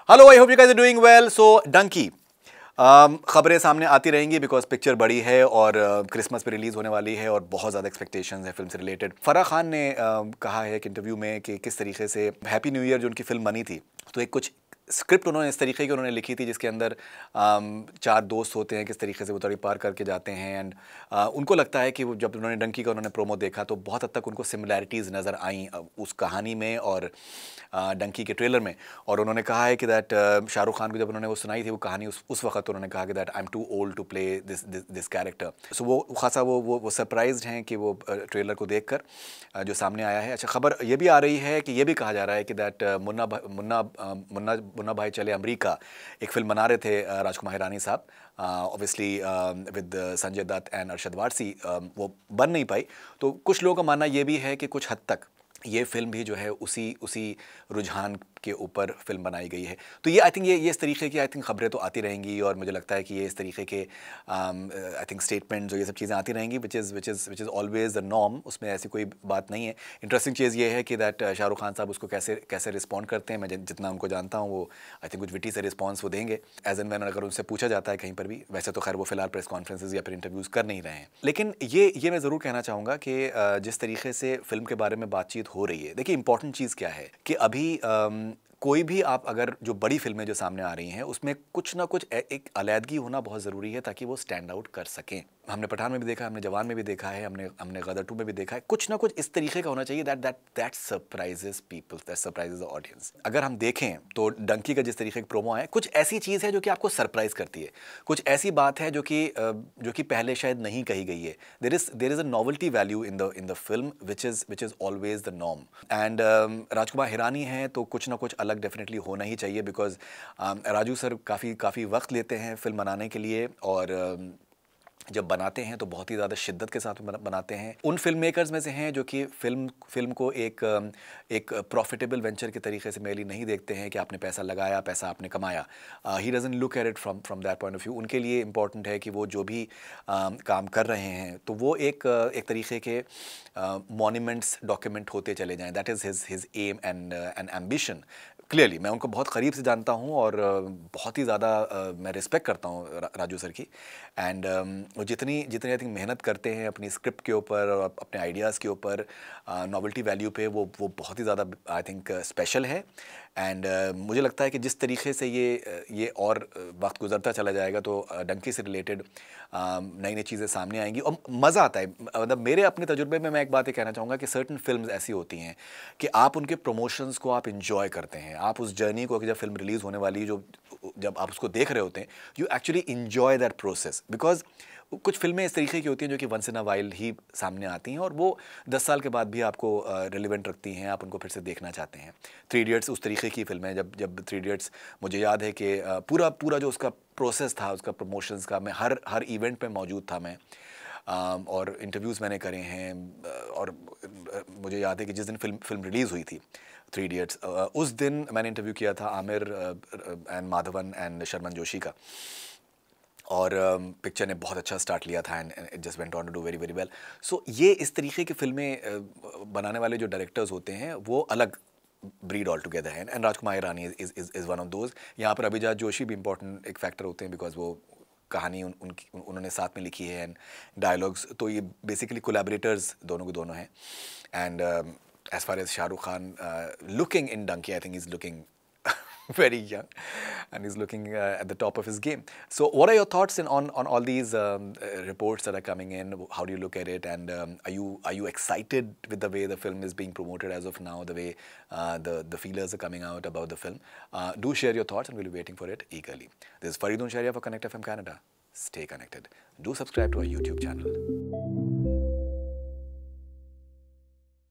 Hello, I hope you guys are doing well. So Dunki खबरें सामने आती रहेंगी बिकॉज पिक्चर बड़ी है और क्रिसमस पे रिलीज़ होने वाली है और बहुत ज़्यादा एक्सपेक्टेशंस है फिल्म से रिलेटेड। फराह खान ने कहा है एक इंटरव्यू में कि किस तरीके से हैप्पी न्यू ईयर जो उनकी फिल्म बनी थी, तो एक कुछ स्क्रिप्ट उन्होंने इस तरीके की उन्होंने लिखी थी जिसके अंदर चार दोस्त होते हैं, किस तरीके से वो तड़ी पार करके जाते हैं। एंड उनको लगता है कि वो जब उन्होंने डंकी का उन्होंने प्रोमो देखा तो बहुत हद तक उनको सिमिलैरिटीज़ नज़र आई उस कहानी में और डंकी के ट्रेलर में। और उन्होंने कहा है कि दैट शाहरुख खान को जब उन्होंने वो सुनाई थी वो कहानी उस वक्त उन्होंने कहा कि that I am too old to play this character. So वो खासा वो सरप्राइज्ड हैं कि वो ट्रेलर को देखकर जो सामने आया है। अच्छा, खबर ये भी आ रही है कि ये भी कहा जा रहा है कि दैट मुन्ना भाई चले अमेरिका एक फिल्म बना रहे थे राजकुमार हिरानी साहब, obviously with Sanjay Dutt and Arshad Warsi. वो बन नहीं पाई, तो कुछ लोगों का मानना ये भी है कि कुछ हद तक ये फिल्म भी जो है उसी रुझान के ऊपर फिल्म बनाई गई है। तो ये आई थिंक ये इस तरीके की आई थिंक खबरें तो आती रहेंगी और मुझे लगता है कि ये इस तरीके के आई थिंक स्टेटमेंट जो ये सब चीज़ें आती रहेंगी विच इज़ ऑलवेज द नॉर्म। उसमें ऐसी कोई बात नहीं है। इंटरेस्टिंग चीज़ ये है कि दैट शाहरुख खान साहब उसको कैसे रिस्पॉन्ड करते हैं। मैं जितना उनको जानता हूँ वो आई थिंक कुछ विटी से रिस्पॉन्स वो देंगे एज एन वैन, अगर उनसे पूछा जाता है कहीं पर भी। वैसे तो खैर वो फिलहाल प्रेस कॉन्फ्रेंसेज या फिर इंटरव्यूज़ कर नहीं रहे हैं, लेकिन ये मैं ज़रूर कहना चाहूँगा कि जिस तरीके से फिल्म के बारे में बातचीत हो रही है, देखिए इंपॉर्टेंट चीज़ क्या है कि अभी कोई भी आप अगर जो बड़ी फिल्में जो सामने आ रही हैं उसमें कुछ ना कुछ एक अलैदगी होना बहुत ज़रूरी है ताकि वो स्टैंड आउट कर सकें। हमने पठान में भी देखा, हमने जवान में भी देखा है, हमने गदर 2 में भी देखा है। कुछ ना कुछ इस तरीके का होना चाहिए that surprises people, that surprises the audience. अगर हम देखें तो डंकी का जिस तरीके का प्रोमो है, कुछ ऐसी चीज़ है जो कि आपको सरप्राइज करती है, कुछ ऐसी बात है जो कि पहले शायद नहीं कही गई है। There is a novelty value in the film which is always the norm. And Rajkumar Hirani हैं तो कुछ ना कुछ अलग डेफिनेटली होना ही चाहिए बिकॉज राजू सर काफ़ी वक्त लेते हैं फिल्म बनाने के लिए और जब बनाते हैं तो बहुत ही ज़्यादा शिद्दत के साथ बनाते हैं। उन फिल्म मेकर्स में से हैं जो कि फिल्म को एक प्रॉफिटेबल वेंचर के तरीके से मेनली नहीं देखते हैं कि आपने पैसा लगाया, पैसा आपने कमाया। He doesn't look at it from that point of view. उनके लिए इंपॉर्टेंट है कि वो जो भी काम कर रहे हैं तो वो एक तरीके के मॉन्यूमेंट्स डॉक्यूमेंट होते चले जाएँ। That is his aim and ambition. Clearly मैं उनको बहुत करीब से जानता हूँ और बहुत ही ज़्यादा मैं रिस्पेक्ट करता हूँ राजू सर की। एंड वो जितनी आई थिंक मेहनत करते हैं अपनी स्क्रिप्ट के ऊपर और अपने आइडियाज़ के ऊपर, नॉवेल्टी वैल्यू पे, वो बहुत ही ज़्यादा आई थिंक स्पेशल है। एंड मुझे लगता है कि जिस तरीके से ये और वक्त गुजरता चला जाएगा तो डंकी से रिलेटेड नई चीज़ें सामने आएंगी और मज़ा आता है। मतलब मेरे अपने तजुर्बे में मैं एक बात ये कहना चाहूँगा कि सर्टन फिल्म्स ऐसी होती हैं कि आप उनके प्रमोशंस को आप इंजॉय करते हैं, आप उस जर्नी को, जब फिल्म रिलीज़ होने वाली जब आप उसको देख रहे होते हैं, you actually enjoy that process. Because कुछ फिल्में इस तरीके की होती हैं जो कि once in a while he सामने आती हैं और वो 10 साल के बाद भी आपको रिलेवेंट रखती हैं, आप उनको फिर से देखना चाहते हैं। 3 इडियट्स उस तरीके की फिल्म है। जब 3 इडियट्स, मुझे याद है कि पूरा जो उसका प्रोसेस था, उसका प्रमोशंस का, मैं हर इवेंट पे मौजूद था मैं। और इंटरव्यूज़ मैंने करे हैं और मुझे याद है कि जिस दिन फिल्म रिलीज़ हुई थी 3 इडियट्स, उस दिन मैंने इंटरव्यू किया था आमिर एंड माधवन एंड शर्मन जोशी का और पिक्चर ने बहुत अच्छा स्टार्ट लिया था and it just went on to do very very well. So ये इस तरीके की फिल्में बनाने वाले जो डायरेक्टर्स होते हैं वो अलग ब्रीड ऑल टुगेदर है and Rajkumar Hirani is one of those. यहाँ पर अभिजात जोशी भी इंपॉर्टेंट एक फैक्टर होते हैं बिकॉज वो कहानी उन्होंने साथ में लिखी है एंड डायलॉग्स, तो ये बेसिकली कोलैबोरेटर्स दोनों के दोनों हैं। And as far as Shahrukh Khan looking in Dunki, I think is looking very young and he's looking at the top of his game. So what are your thoughts on all these reports that are coming in? How do you look at it, and are you excited with the way the film is being promoted as of now, the way the feelers are coming out about the film? Do share your thoughts and we'll be waiting for it eagerly. This is Faridun Sharia for Connect FM Canada. Stay connected. Do subscribe to our YouTube channel.